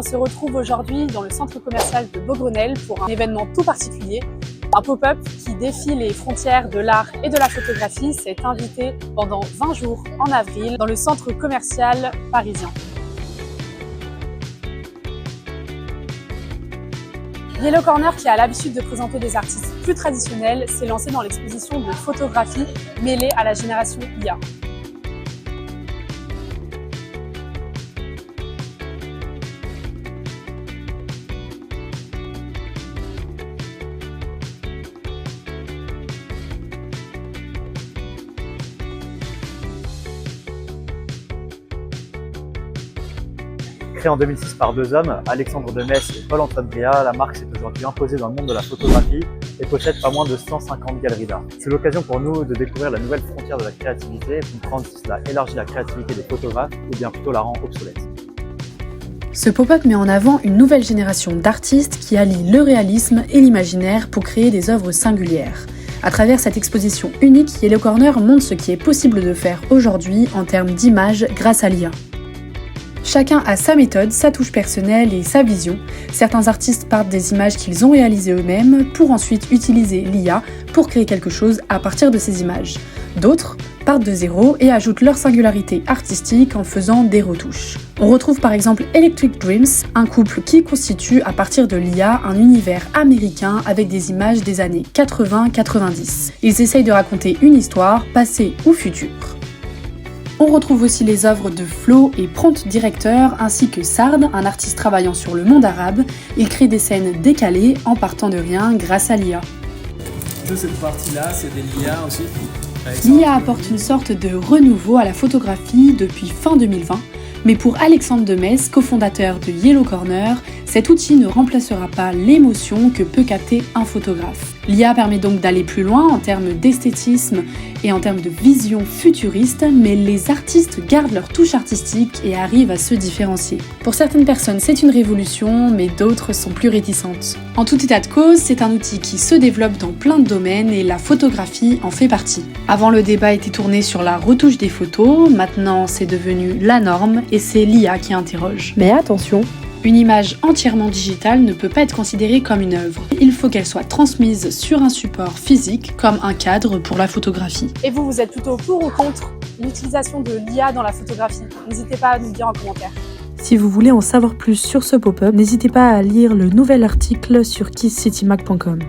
se retrouve aujourd'hui dans le centre commercial de Beaugrenelle pour un événement tout particulier, un pop-up qui défie les frontières de l'art et de la photographie s'est invité pendant 20 jours en avril dans le centre commercial parisien. Yellow Corner, qui a l'habitude de présenter des artistes plus traditionnels, s'est lancé dans l'exposition de photographie mêlée à la génération IA. Créée en 2006 par deux hommes, Alexandre de Metz et Paul-Antoine Bria, la marque s'est aujourd'hui imposée dans le monde de la photographie et possède pas moins de 150 galeries d'art. C'est l'occasion pour nous de découvrir la nouvelle frontière de la créativité, comprendre si cela élargit la créativité des photographes ou bien plutôt la rend obsolète. Ce pop-up met en avant une nouvelle génération d'artistes qui allient le réalisme et l'imaginaire pour créer des œuvres singulières. À travers cette exposition unique, Yellow Corner montre ce qui est possible de faire aujourd'hui en termes d'images grâce à l'IA. Chacun a sa méthode, sa touche personnelle et sa vision. Certains artistes partent des images qu'ils ont réalisées eux-mêmes pour ensuite utiliser l'IA pour créer quelque chose à partir de ces images. D'autres partent de zéro et ajoutent leur singularité artistique en faisant des retouches. On retrouve par exemple Electric Dreams, un couple qui constitue à partir de l'IA un univers américain avec des images des années 80-90. Ils essayent de raconter une histoire, passée ou future. On retrouve aussi les œuvres de Flo et Prompt Directeur ainsi que Sard, un artiste travaillant sur le monde arabe. Il crée des scènes décalées en partant de rien grâce à l'IA. Toute cette partie-là, c'est des l'IA aussi. L'IA apporte une sorte de renouveau à la photographie depuis fin 2020, mais pour Alexandre de Metz, cofondateur de Yellow Corner, cet outil ne remplacera pas l'émotion que peut capter un photographe. L'IA permet donc d'aller plus loin en termes d'esthétisme et en termes de vision futuriste, mais les artistes gardent leur touche artistique et arrivent à se différencier. Pour certaines personnes, c'est une révolution, mais d'autres sont plus réticentes. En tout état de cause, c'est un outil qui se développe dans plein de domaines et la photographie en fait partie. Avant, le débat était tourné sur la retouche des photos, maintenant c'est devenu la norme et c'est l'IA qui interroge. Mais attention, une image entièrement digitale ne peut pas être considérée comme une œuvre. Il faut qu'elle soit transmise sur un support physique, comme un cadre pour la photographie. Et vous êtes plutôt pour ou contre l'utilisation de l'IA dans la photographie? N'hésitez pas à nous le dire en commentaire. Si vous voulez en savoir plus sur ce pop-up, n'hésitez pas à lire le nouvel article sur kisscitymac.com.